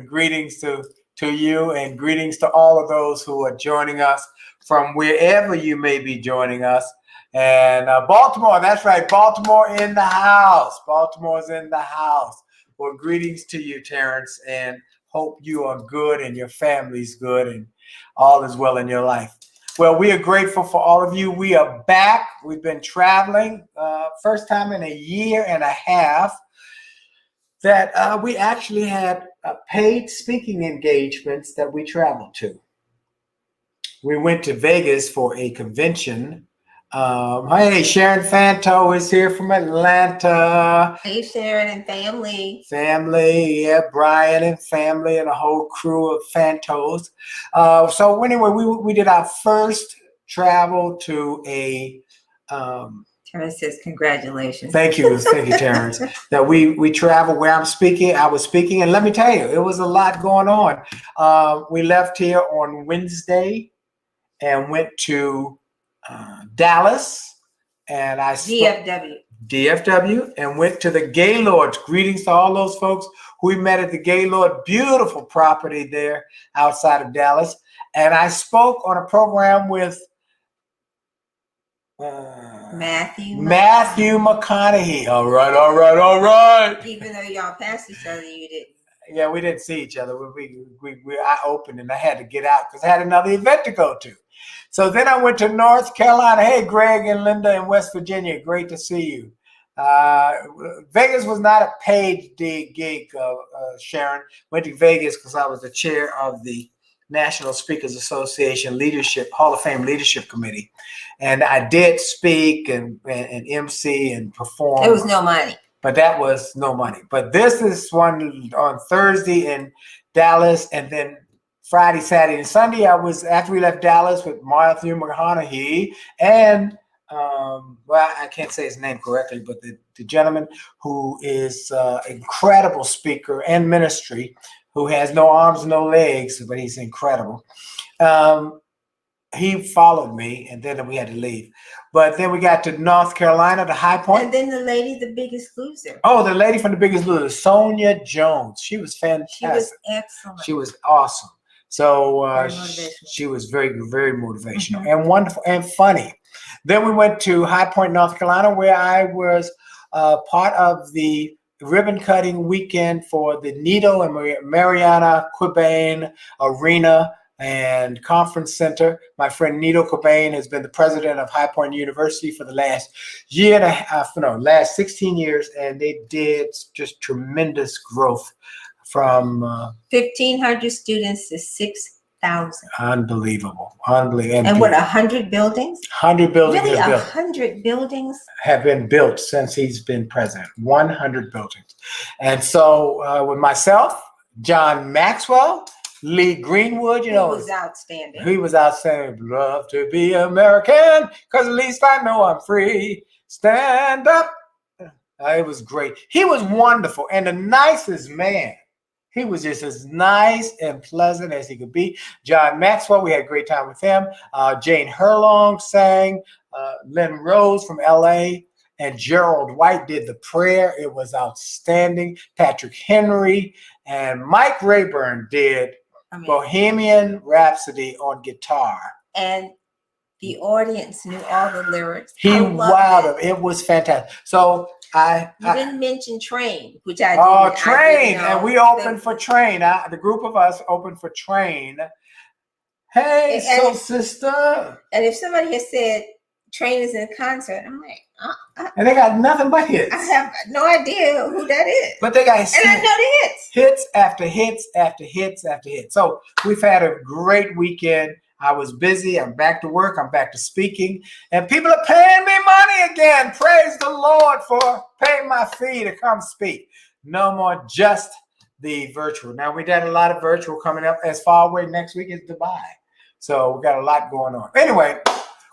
Greetings to you and greetings to all of those who are joining us from wherever you may be joining us. And Baltimore, that's right, Baltimore in the house. Baltimore's in the house. Well, greetings to you, Terrence, and hope you are good and your family's good and all is well in your life. Well, we are grateful for all of you. We are back. We've been traveling, first time in a year and a half that we actually had paid speaking engagements that we traveled to. We went to Vegas for a convention. Hey, Sharon Fanto is here from Atlanta. Hey, Sharon and family. Family, yeah, Brian and family and a whole crew of Fantos. So anyway, we did our first travel to a... Terrence says, congratulations. Thank you, Terrence. That we traveled where I was speaking, and let me tell you, it was a lot going on. We left here on Wednesday and went to Dallas, and DFW, and went to the Gaylords. Greetings to all those folks who we met at the Gaylord. Beautiful property there outside of Dallas, and I spoke on a program with Matthew McConaughey. All right. Even though y'all passed each other, you didn't. Yeah, we didn't see each other. I opened and I had to get out because I had another event to go to. So then I went to North Carolina. Hey, Greg and Linda in West Virginia. Great to see you. Vegas was not a paid gig, Sharon. Went to Vegas because I was the chair of the National Speakers Association Hall of Fame Leadership Committee. And I did speak and MC and perform. There was no money. But that was no money. But this is one on Thursday in Dallas, and then Friday, Saturday, and Sunday, after we left Dallas with Matthew McConaughey and I can't say his name correctly, but the gentleman who is incredible speaker and ministry, who has no arms, no legs, but he's incredible. He followed me, and then we had to leave. But then we got to North Carolina, the High Point. And then the lady, the Biggest Loser. Oh, the lady from the Biggest Loser, Sonia Jones. She was fantastic. She was excellent. She was awesome. So she was very, very motivational and wonderful and funny. Then we went to High Point, North Carolina, where I was part of the ribbon cutting weekend for the Nito and Mariana Quibane Arena and Conference Center. My friend Nito Quibane has been the president of High Point University for the last year and a half, last 16 years, and they did just tremendous growth from 1,500 students to 6,000. Unbelievable. And what, 100 buildings? 100 buildings. Really, 100 buildings have been built since he's been president. 100 buildings. And so with myself, John Maxwell, Lee Greenwood, he was outstanding. He was outstanding. Love to be American, because at least I know I'm free. Stand up. It was great. He was wonderful and the nicest man. He was just as nice and pleasant as he could be. John Maxwell, we had a great time with him. Jane Herlong sang. Lynn Rose from LA and Gerald White did the prayer. It was outstanding. Patrick Henry and Mike Rayburn did Bohemian Rhapsody on guitar. And the audience knew all the lyrics. He wowed them. It was fantastic. So you didn't mention Train, which I did. Oh, Train. And we opened for Train. The group of us opened for Train. Hey, sister. And if somebody had said Train is in a concert, I'm like, and they got nothing but hits. I have no idea who that is. But they got hits. And I know the hits. Hits after hits after hits after hits. So we've had a great weekend. I was busy. I'm back to work. I'm back to speaking. And people are paying me money again. Praise the Lord for paying my fee to come speak. No more just the virtual. Now, we got a lot of virtual coming up. As far away next week is Dubai. So we got a lot going on. Anyway,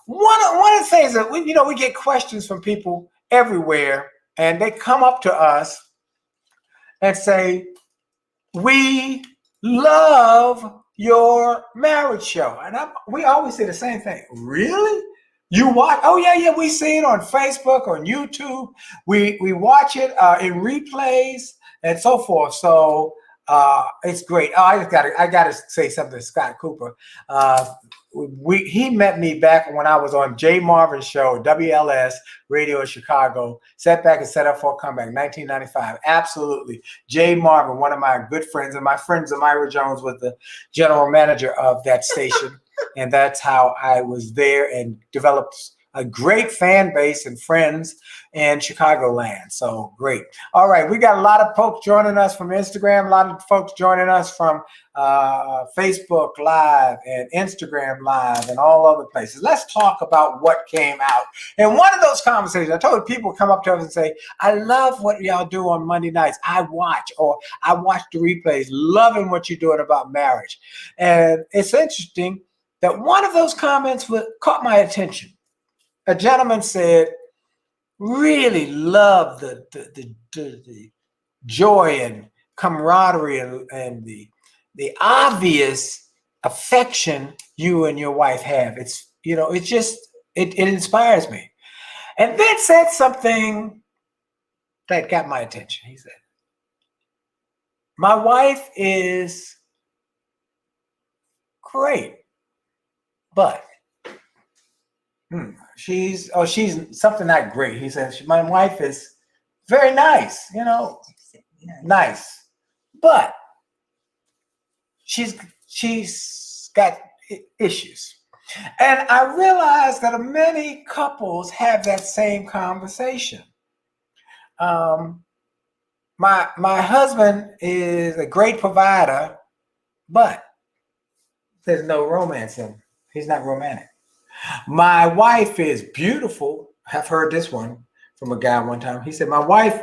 one of the things that we get questions from people everywhere, and they come up to us and say, we love your marriage show. And we always say the same thing. Really? You watch? Oh, yeah. We see it on Facebook, on YouTube. We watch it in replays and so forth. So It's great. Oh, I gotta say something to Scott Cooper. He met me back when I was on Jay Marvin's show, WLS Radio in Chicago. Sat back and set up for a comeback, 1995. Absolutely, Jay Marvin, one of my good friends, and my friend Zamira Jones was the general manager of that station, and that's how I was there and developed a great fan base and friends in Chicagoland. So great. All right. We got a lot of folks joining us from Instagram, a lot of folks joining us from Facebook Live and Instagram Live and all other places. Let's talk about what came out. And one of those conversations, I told people come up to us and say, I love what y'all do on Monday nights. I watch the replays, loving what you're doing about marriage. And it's interesting that one of those comments caught my attention. A gentleman said, really love the joy and camaraderie and the obvious affection you and your wife have. It's, it inspires me. And then said something that got my attention. He said, my wife is great, but she's something not great. He says, my wife is very nice, nice, but she's got issues. And I realized that many couples have that same conversation. My husband is a great provider, but there's no romance in him. He's not romantic. My wife is beautiful. I've heard this one from a guy one time. He said, my wife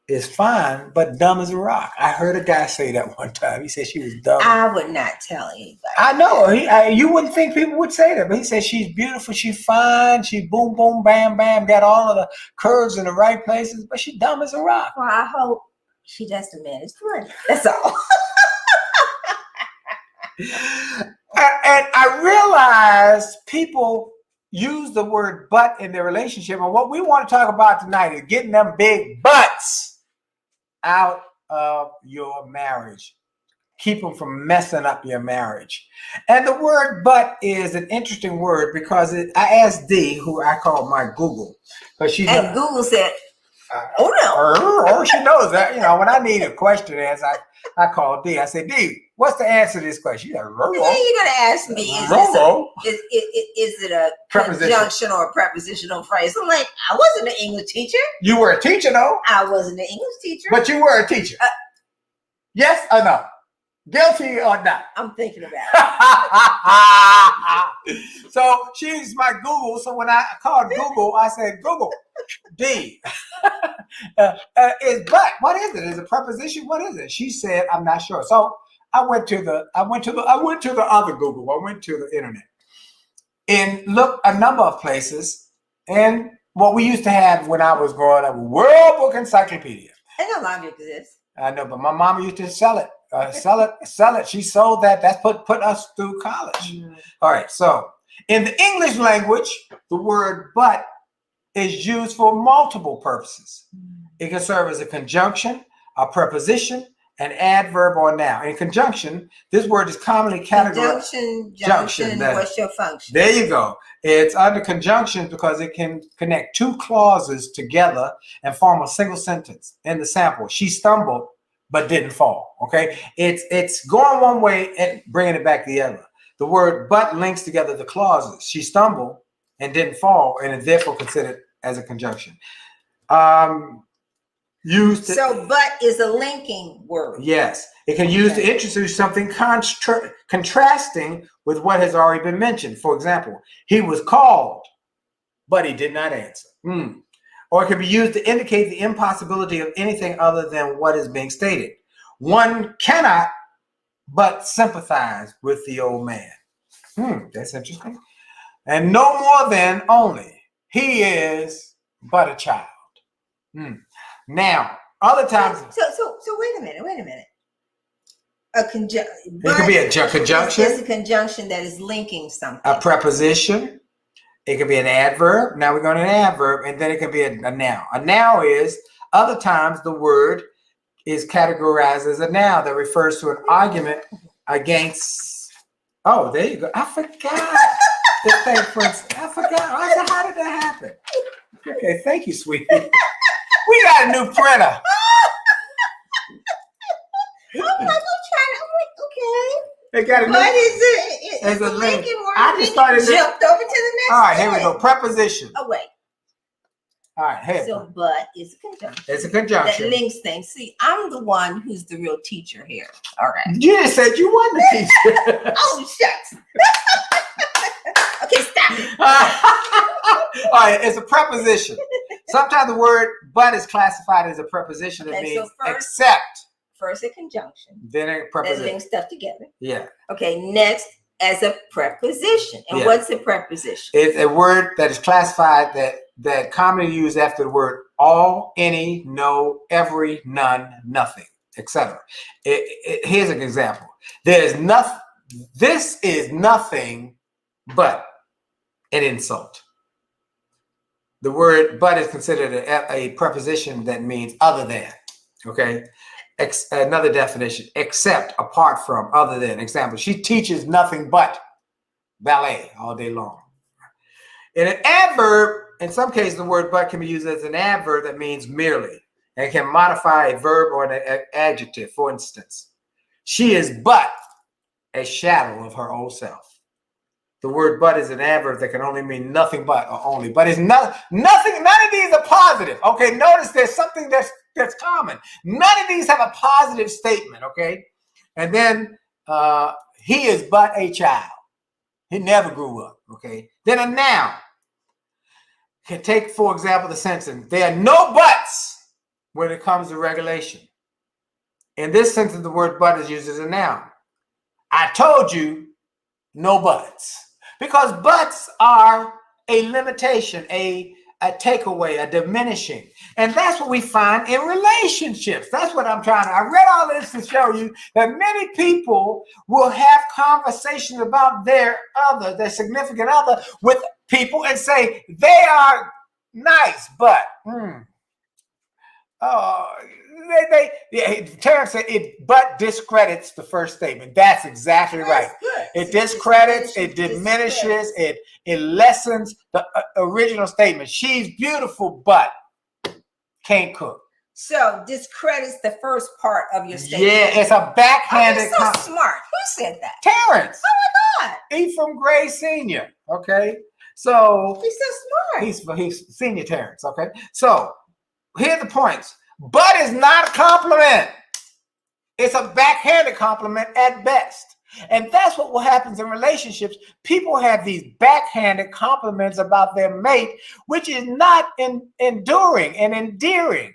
is fine, but dumb as a rock. I heard a guy say that one time. He said she was dumb. I would not tell anybody. I know. You wouldn't think people would say that, but he said she's beautiful, she's fine, she boom, boom, bam, bam, got all of the curves in the right places, but she's dumb as a rock. Well, I hope she does the manage money. That's all. And I realize people use the word but in their relationship. And what we want to talk about tonight is getting them big butts out of your marriage. Keep them from messing up your marriage. And the word but is an interesting word because I asked Dee, who I call my Google. And Google said, oh no. Or she knows that, when I need a question answered, I call Dee. I say, Dee, what's the answer to this question? She's like, you're going to ask me, is it a conjunction or a prepositional phrase? I'm like, I wasn't an English teacher. You were a teacher, though? I wasn't an English teacher. But you were a teacher. Yes or no? Guilty or not? I'm thinking about it. So she's my Google. So when I called Google, I said, Google, D. Is but. What is it? Is it a preposition? What is it? She said, I'm not sure. So I went to the other Google. I went to the internet and looked a number of places. And what we used to have when I was growing up, World Book Encyclopedia. It no longer exists. I know, but my mama used to sell it. Sell it. She sold that. That's put us through college. Mm-hmm. All right. So in the English language, the word but is used for multiple purposes. Mm-hmm. It can serve as a conjunction, a preposition, an adverb, or a noun. In conjunction, this word is commonly categorized. Conjunction. What's your function? There you go. It's under conjunction because it can connect two clauses together and form a single sentence. In the sample, she stumbled but didn't fall. Okay, it's going one way and bringing it back the other. The word but links together the clauses. She stumbled and didn't fall, and is therefore considered as a conjunction. So but is a linking word. Yes, it can use to introduce something contrasting with what has already been mentioned. For example, he was called, but he did not answer. Or it can be used to indicate the impossibility of anything other than what is being stated. One cannot but sympathize with the old man. That's interesting. And no more than only. He is but a child. Now, other times. So wait a minute. It could be a conjunction. It's a conjunction that is linking something. A preposition. It could be an adverb. Now we're going to an adverb, and then it could be a noun. A noun is other times the word is categorized as a noun that refers to an argument against. Oh, there you go. I forgot. The thing, I forgot. I said, how did that happen? Okay, thank you, sweetie. We got a new printer. I'm like, okay. They got a new. What is it? It's a link. I just started jumped over to the next. All right, here we go. Preposition. Oh wait. All right, here. So, but is a conjunction. It's a conjunction. That links things. See, I'm the one who's the real teacher here. All right. You just said you won the teacher. Oh, shucks. Okay, stop it. All right, it's a preposition. Sometimes the word but is classified as a preposition that means so except. First a conjunction. Then a preposition. That links stuff together. Yeah. Okay, next as a preposition. And what's a preposition? It's a word that is classified that commonly used after the word all, any, no, every, none, nothing, etc. Here's an example. This is nothing but an insult. The word but is considered a preposition that means other than. Okay. Another definition: except, apart from, other than. Example: she teaches nothing but ballet all day long. In an adverb, in some cases, the word but can be used as an adverb that means merely and can modify a verb or an adjective. For instance, she is but a shadow of her old self. The word but is an adverb that can only mean nothing but or only. But it's nothing. None of these are positive. Okay, notice there's something that's common. None of these have a positive statement. Okay, and then he is but a child. He never grew up. Okay, then a noun can take, for example, the sentence: there are no buts when it comes to regulation. In this sentence, the word but is used as a noun. I told you no buts. Because buts are a limitation, a takeaway, a diminishing. And that's what we find in relationships. That's what I'm trying to. I read all this to show you that many people will have conversations about their significant other with people and say they are nice, but Terrence said it but discredits the first statement. That's exactly right. It discredits, it diminishes, it lessens the original statement. She's beautiful, but can't cook. So discredits the first part of your statement. Yeah, it's a backhanded. So smart. Who said that? Terrence. Oh my God. He's from Gray Senior. Okay, so He's so smart. He's Senior Terrence. Okay, so here are the points. But is not a compliment. It's a backhanded compliment at best. And that's what happens in relationships. People have these backhanded compliments about their mate, which is not enduring and endearing.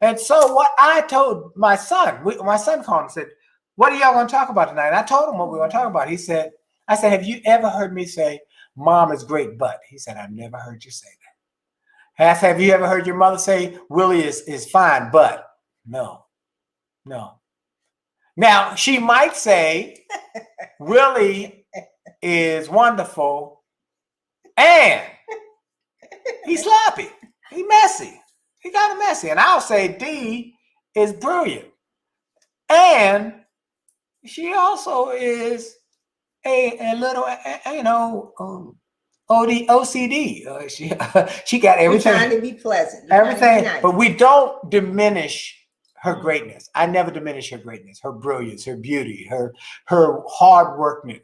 And so what I told my son, my son called and said, what are y'all going to talk about tonight? And I told him what we were going to talk about. I said, have you ever heard me say, Mom is great, but? He said, I've never heard you say that. Have you ever heard your mother say Willie is fine, but? No. Now, she might say Willie is wonderful and he's sloppy. He's messy. He kind of messy. And I'll say Dee is brilliant. And she also is a little, OCD. She got everything. You're trying to be pleasant. Everything, nice. but we don't diminish her greatness. I never diminish her greatness, her brilliance, her beauty, her hard working,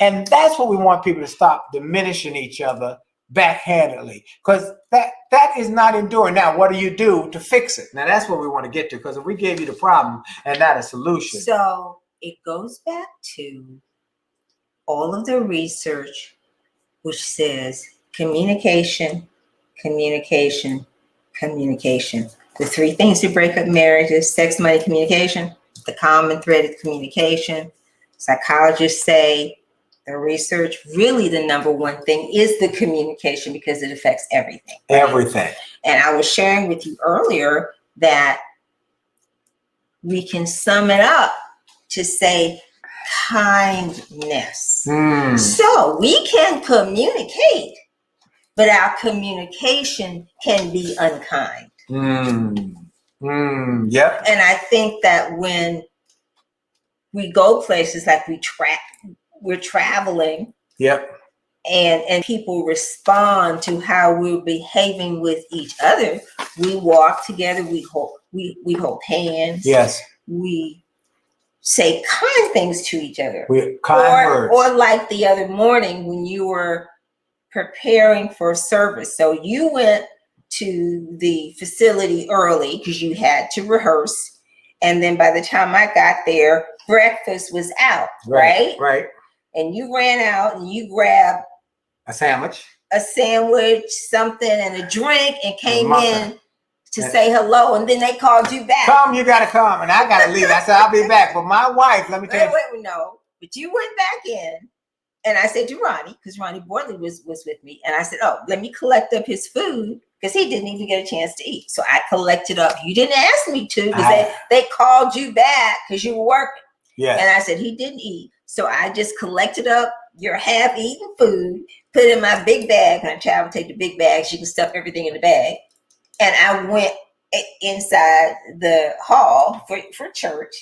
and that's what we want people to stop diminishing each other backhandedly, because that is not enduring. Now, what do you do to fix it? Now, that's what we want to get to, because if we gave you the problem and not a solution, So it goes back to all of the research which says communication. The three things to break up marriages: sex, money, communication. The common thread is communication. Psychologists say the research, really the number one thing is the communication, because it affects everything. Right? everything. And I was sharing with you earlier that we can sum it up to say kindness. So we can communicate, but our communication can be unkind. Yep. And I think that when we go places like we're traveling, Yep. and people respond to how we're behaving with each other. We walk together, we hold hands. Yes. We say kind things to each other. Kind words. Or like the other morning when you were preparing for service. So you went to the facility early because you had to rehearse. And then by the time I got there, breakfast was out, right? Right. And you ran out and you grabbed a sandwich, something, and a drink, and came in to say hello. And then they called you back. Come, you gotta come, and I gotta leave. I said I'll be back. But my wife, let me tell you, no. But you went back in, and I said to Ronnie, because Ronnie Borley was with me, and I said, "Oh, let me collect up his food." Because he didn't even get a chance to eat. So I collected up. You didn't ask me to because they called you back because you were working. Yeah. And I said, he didn't eat. So I just collected up your half-eaten food, put it in my big bag. And a child would take the big bags. You can stuff everything in the bag. And I went inside the hall for church.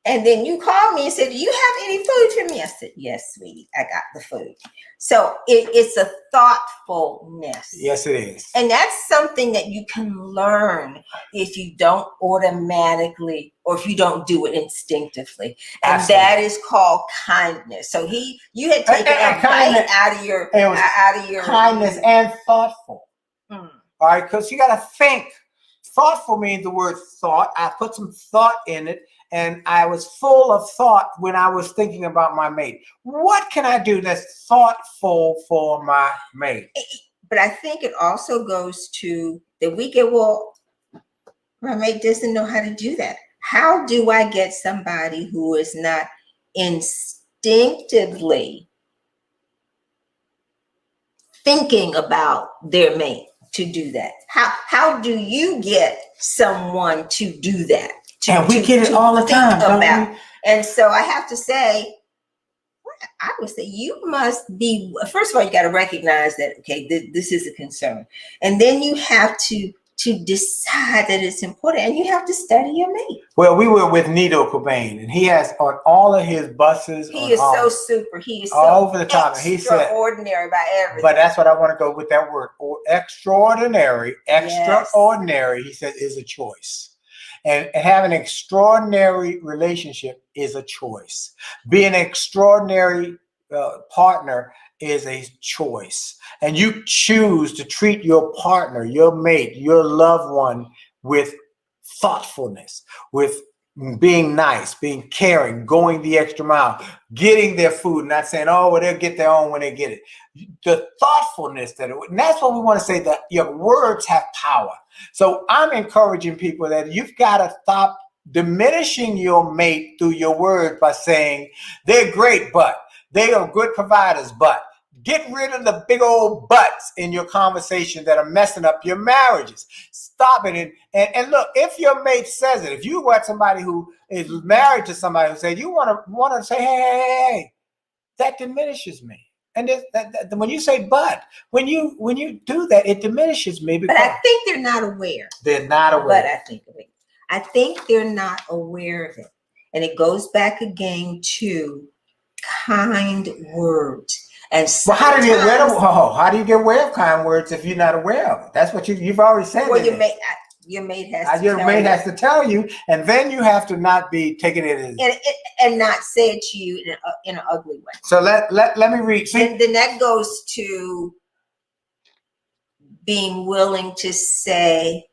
And then you called me and said, do you have any food for me? I said, yes, sweetie, I got the food. So it's a thoughtfulness. Yes, it is. And that's something that you can learn if you don't automatically, or if you don't do it instinctively. And Absolutely. that is called kindness. So you had taken a bite out of your kindness and thoughtful. All right, because you got to think. Thoughtful means the word thought. I put some thought in it. And I was full of thought when I was thinking about my mate. What can I do that's thoughtful for my mate? But I think it also goes to that we get, well, my mate doesn't know how to do that. How do I get somebody who is not instinctively thinking about their mate to do that? How do you get someone to do that? And we get it all the time, don't we? And so I have to say, I would say you must be, first of all, you got to recognize that, okay, this is a concern. And then you have to decide that it's important, and you have to study your mate. Well, we were with Nito Cobain, and he has on all of his buses. He is so super. He is all so over the top. He said extraordinary by everything. But that's what I want to go with that word. Extraordinary. Extraordinary, he said, is a choice. And having an extraordinary relationship is a choice. Being an extraordinary partner is a choice. And you choose to treat your partner, your mate, your loved one with thoughtfulness, with being nice, being caring, going the extra mile, getting their food, not saying, oh, well, they'll get their own when they get it. The thoughtfulness and that's what we want to say, that your words have power. So I'm encouraging people that you've got to stop diminishing your mate through your words by saying they're great, but they are good providers, but get rid of the big old buts in your conversation that are messing up your marriages. Stop it. And look, if your mate says it, if you got somebody who is married to somebody who says, you want to say, hey, that diminishes me. And when you say but, when you do that, it diminishes me. But I think they're not aware. They're not aware. But I think they're not aware of it. And it goes back again to kind words. And well, how do you get aware of kind words if you're not aware of it? That's what you've already said. Well, your mate has to tell you, and then you have to not be taking it as and not say it to you in an ugly way. So let me read. Then that goes to being willing to say,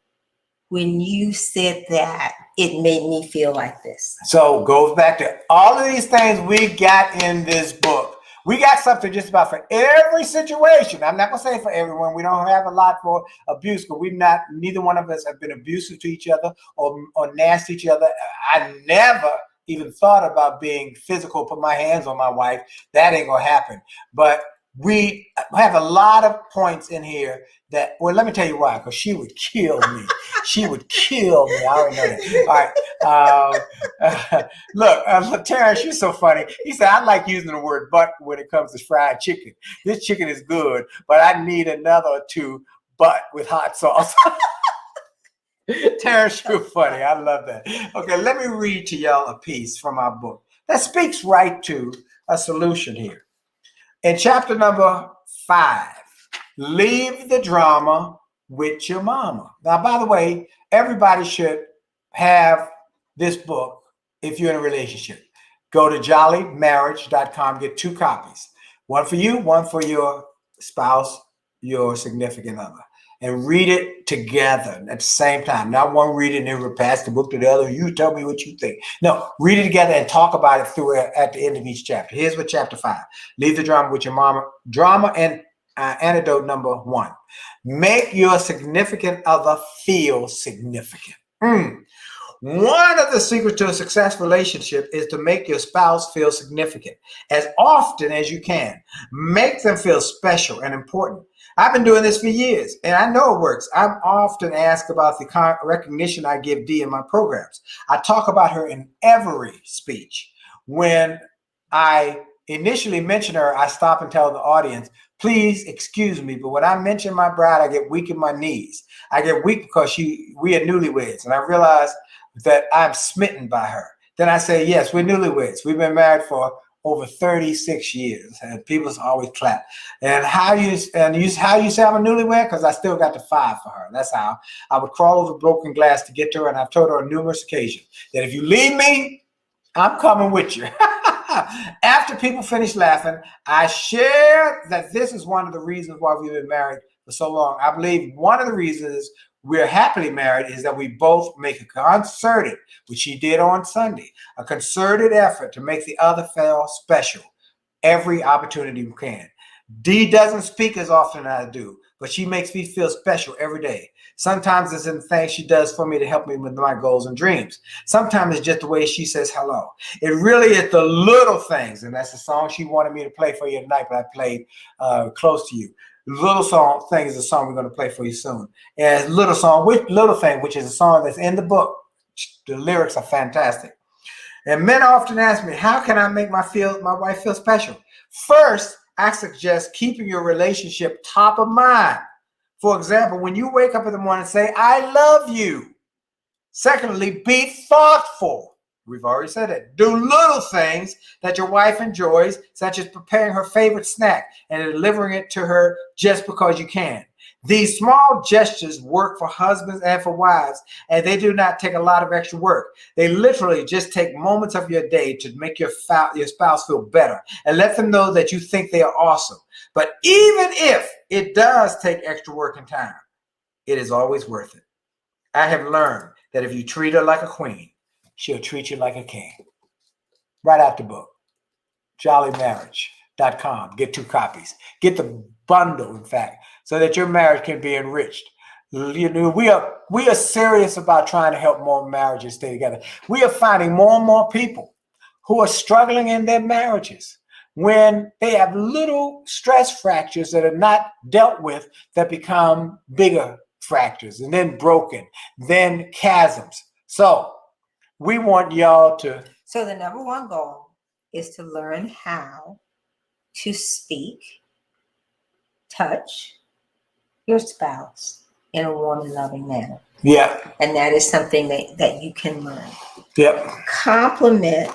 when you said that, it made me feel like this. So goes back to all of these things we got in this book. We got something just about for every situation. I'm not going to say for everyone. We don't have a lot for abuse, but neither one of us have been abusive to each other or nasty to each other. I never even thought about being physical, put my hands on my wife. That ain't going to happen. But we have a lot of points in here that, well, let me tell you why, because she would kill me. She would kill me. I already know that. All right. Look, Terrence, you're so funny. He said, I like using the word but when it comes to fried chicken. This chicken is good, but I need another or two but with hot sauce. Terrence, you're funny. I love that. Okay, let me read to y'all a piece from our book that speaks right to a solution here. In chapter number 5, leave the drama with your mama. Now, by the way, everybody should have this book if you're in a relationship. Go to jollymarriage.com, get 2 copies. One for you, one for your spouse, your significant other. And read it together at the same time. Not one read it and then pass the book to the other. You tell me what you think. No, read it together and talk about it through at the end of each chapter. Here's what chapter 5. Leave the drama with your mama. Drama and antidote number 1. Make your significant other feel significant. One of the secrets to a successful relationship is to make your spouse feel significant as often as you can. Make them feel special and important. I've been doing this for years, and I know it works. I'm often asked about the recognition I give Dee in my programs. I talk about her in every speech. When I initially mention her, I stop and tell the audience, please excuse me, but when I mention my bride, I get weak in my knees. I get weak because we are newlyweds, and I realize that I'm smitten by her. Then I say, yes, we're newlyweds. We've been married for over 36 years, and people always clap. And how you say I'm a newlywed? Because I still got the 5 for her. That's how I would crawl over broken glass to get to her, and I've told her on numerous occasions that if you leave me, I'm coming with you. After people finish laughing, I share that this is one of the reasons why we've been married for so long. I believe one of the reasons we're happily married is that we both make a concerted, which she did on Sunday, a concerted effort to make the other feel special every opportunity we can. Dee doesn't speak as often as I do, but she makes me feel special every day. Sometimes it's in the things she does for me to help me with my goals and dreams. Sometimes it's just the way she says hello. It really is the little things, and that's the song she wanted me to play for you tonight, but I played Close to You. Little Thing is a song we're going to play for you soon. And Little Thing, which is a song that's in the book. The lyrics are fantastic. And men often ask me, how can I make my wife feel special? First, I suggest keeping your relationship top of mind. For example, when you wake up in the morning, say, I love you. Secondly, be thoughtful. We've already said it. Do little things that your wife enjoys, such as preparing her favorite snack and delivering it to her just because you can. These small gestures work for husbands and for wives, and they do not take a lot of extra work. They literally just take moments of your day to make your spouse feel better and let them know that you think they are awesome. But even if it does take extra work and time, it is always worth it. I have learned that if you treat her like a queen, she'll treat you like a king. Right out the book. jollymarriage.com. Get 2 copies. Get the bundle, in fact, so that your marriage can be enriched. You know, we are serious about trying to help more marriages stay together. We are finding more and more people who are struggling in their marriages when they have little stress fractures that are not dealt with that become bigger fractures and then broken, then chasms. So we want y'all to. So the number 1 goal is to learn how to speak, touch your spouse in a warm and loving manner. Yeah. And that is something that you can learn. Yep. Compliment.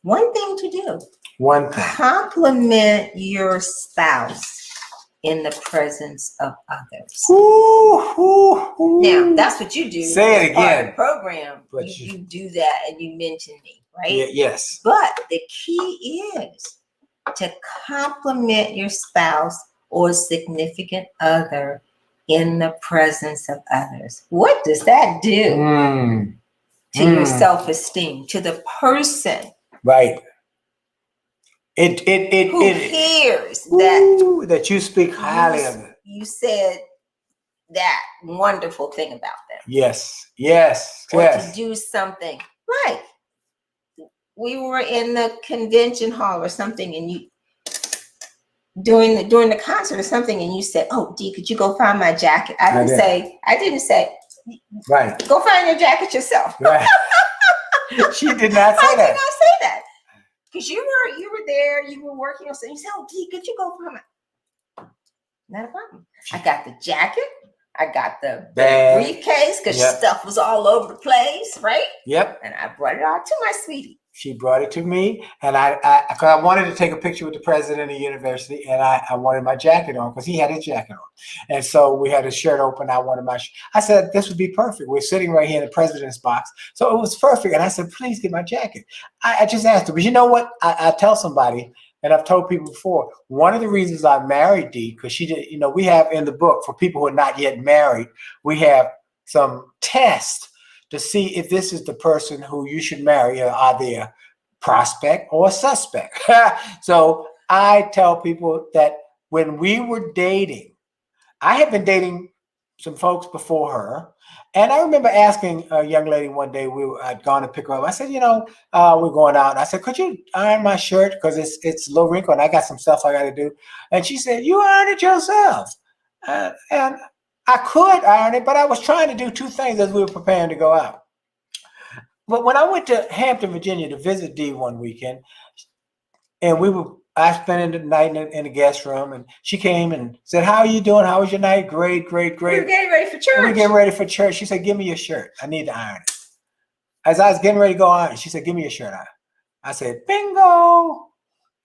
One thing to do. One thing. Compliment your spouse in the presence of others. Ooh, ooh, ooh. Now, that's what you do. Say it again. Program. But you do that and you mention me, right? Yeah, yes. But the key is to compliment your spouse or significant other in the presence of others. What does that do to your self-esteem, to the person? Right. Who hears that you speak highly of it. You said that wonderful thing about them. Yes. Yes. Or yes. to do something. Right. We were in the convention hall or something, and you during the concert or something, and you said, "Oh, Dee, could you go find my jacket?" I didn't say. Right. Go find your jacket yourself. Right. She did not say I that. did not say that. Because you were there, you were working on something. You said, "Oh, Dee, could you go find my?" Not a problem. I got the jacket. I got the Bag. briefcase because Yep. stuff was all over the place, right? Yep. And I brought it out to my sweetie. She brought it to me, and cause I wanted to take a picture with the president of the university, and I wanted my jacket on because he had his jacket on. And so we had his shirt open. I wanted I said, this would be perfect. We're sitting right here in the president's box. So it was perfect. And I said, please get my jacket. I just asked her, but you know what? I tell somebody, and I've told people before, one of the reasons I married Dee, because she did, we have in the book for people who are not yet married, we have some tests to see if this is the person who you should marry. Are they a prospect or a suspect? So I tell people that when we were dating, I had been dating some folks before her. And I remember asking a young lady one day, I'd gone to pick her up. I said, we're going out. And I said, could you iron my shirt? Because it's a little wrinkled and I got some stuff I got to do. And she said, you iron it yourself. And I could iron it, but I was trying to do two things as we were preparing to go out. But when I went to Hampton, Virginia to visit Dee one weekend, and I spent the night in the guest room, and she came and said, how are you doing? How was your night? Great, great, great. We were getting ready for church. We were getting ready for church. She said, give me your shirt. I need to iron it. As I was getting ready to go iron, she said, give me your shirt iron. I said, bingo.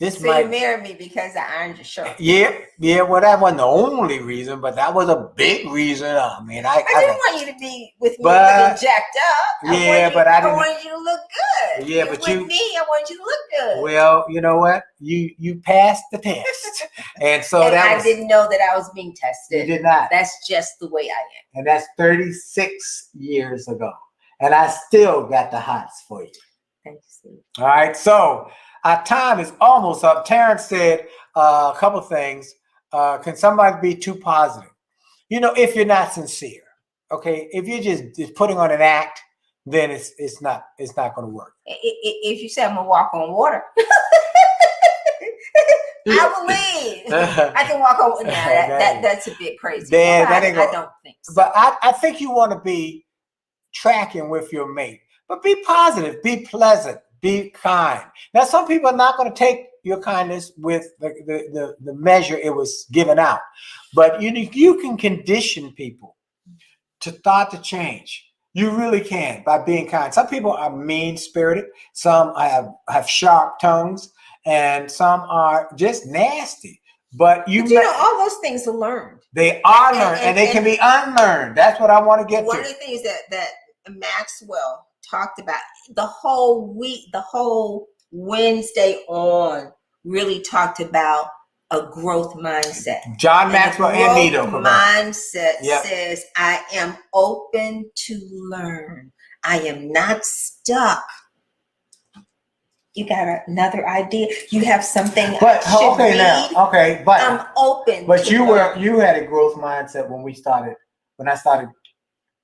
So you married me because I ironed your shirt. Yeah. Well, that wasn't the only reason, but that was a big reason. I mean, I didn't want you to be with me looking jacked up. I wanted you to look good. Yeah, but with me, I wanted you to look good. Well, you know what? You passed the test, and so I didn't know that I was being tested. You did not. That's just the way I am. And that's 36 years ago, and I still got the hots for you. Thank you, Steve. All right, so. Our time is almost up. Terrence said a couple things. Can somebody be too positive? If you're not sincere, okay? If you're just putting on an act, then it's not going to work. If you say I'm gonna walk on water, I believe I can walk on. No, that's a bit crazy. I don't think so. But I think you want to be tracking with your mate, but be positive, be pleasant. Be kind. Now, some people are not going to take your kindness with the measure it was given out. But you can condition people to start to change. You really can by being kind. Some people are mean-spirited. Some have sharp tongues. And some are just nasty. But all those things are learned. They are learned, and they can be unlearned. That's what I want to get to. One of the things that Maxwell talked about the whole week, the whole Wednesday on, really talked about a growth mindset. John Maxwell and Nito. Mindset says, I am open to learn. I am not stuck. You got another idea? You have something but I should read? Now, okay, but I'm open. But you had a growth mindset when I started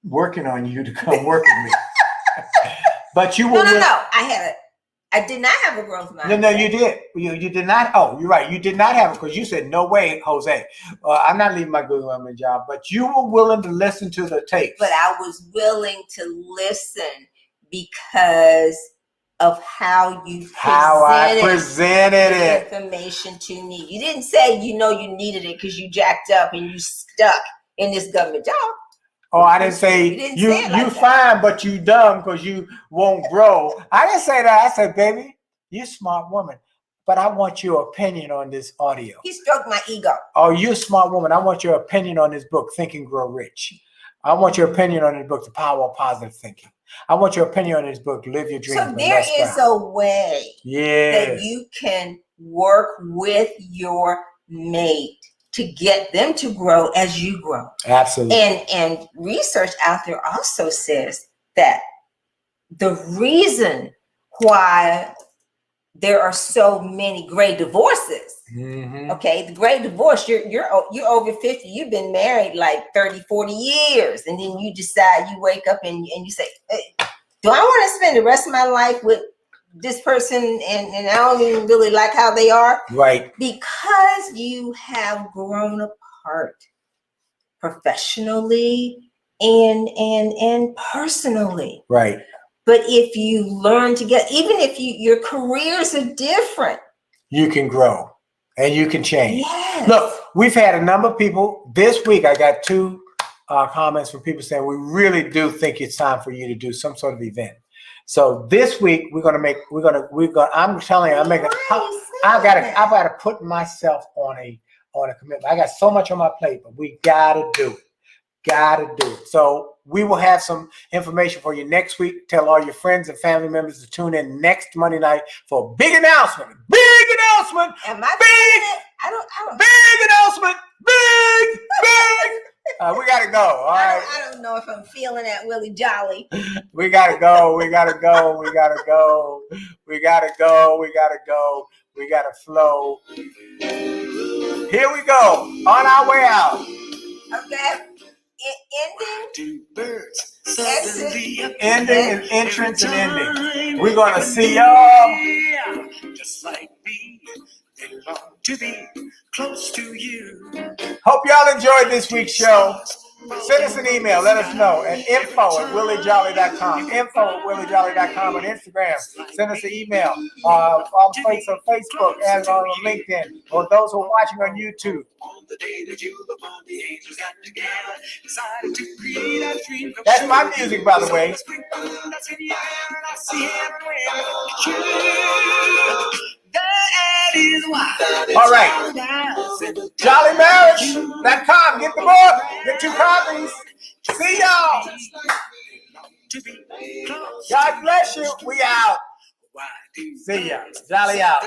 working on you to come work with me. But you were no. I did not have a growth mindset. No, you did. You did not. Oh, you're right. You did not have it because you said, no way, Jose. I'm not leaving my good woman job. But you were willing to listen to the tapes. But I was willing to listen because of how I presented it. Information to me. You didn't say you needed it because you jacked up and you stuck in this government job. Oh, I didn't say you fine, but you dumb because you won't grow. I didn't say that. I said, baby, you're a smart woman, but I want your opinion on this audio. He stroked my ego. Oh, you're a smart woman. I want your opinion on this book, Think and Grow Rich. I want your opinion on this book, The Power of Positive Thinking. I want your opinion on this book, Live Your Dreams. So there is a way that you can work with your mate to get them to grow as you grow. Absolutely. And research out there also says that the reason why there are so many great divorces, okay, the great divorce, you're over 50, you've been married like 30, 40 years, and then you decide, you wake up and you say, hey, do I want to spend the rest of my life with this person and I don't even really like how they are? Right. Because you have grown apart professionally and personally. Right. But if you learn to get, even if your careers are different, you can grow and you can change. Yes. Look, we've had a number of people this week. I got two comments from people saying we really do think it's time for you to do some sort of event. So this week I'm telling you, I've got to put myself on a commitment. I got so much on my plate, but we got to do it. So we will have some information for you next week. Tell all your friends and family members to tune in next Monday night for a big announcement. Big announcement. Am I big? I don't. Big announcement. Big. We gotta go. All right. I don't know if I'm feeling that Willie Jolley. We gotta go. We gotta flow. Here we go. On our way out. Okay. Ending and entrance and ending. We're gonna see y'all. Just like me, they long to be close to you. Hope y'all enjoyed this week's show. Send us an email. Let us know at info@williejolly.com. info@williejolly.com on Instagram. Send us an email on Facebook and on LinkedIn. Or those who are watching on YouTube. That's my music, by the way. All right. JollyMarriage.com. Get the book. Get 2 copies. See y'all. God bless you. We out. See ya. Jolly out.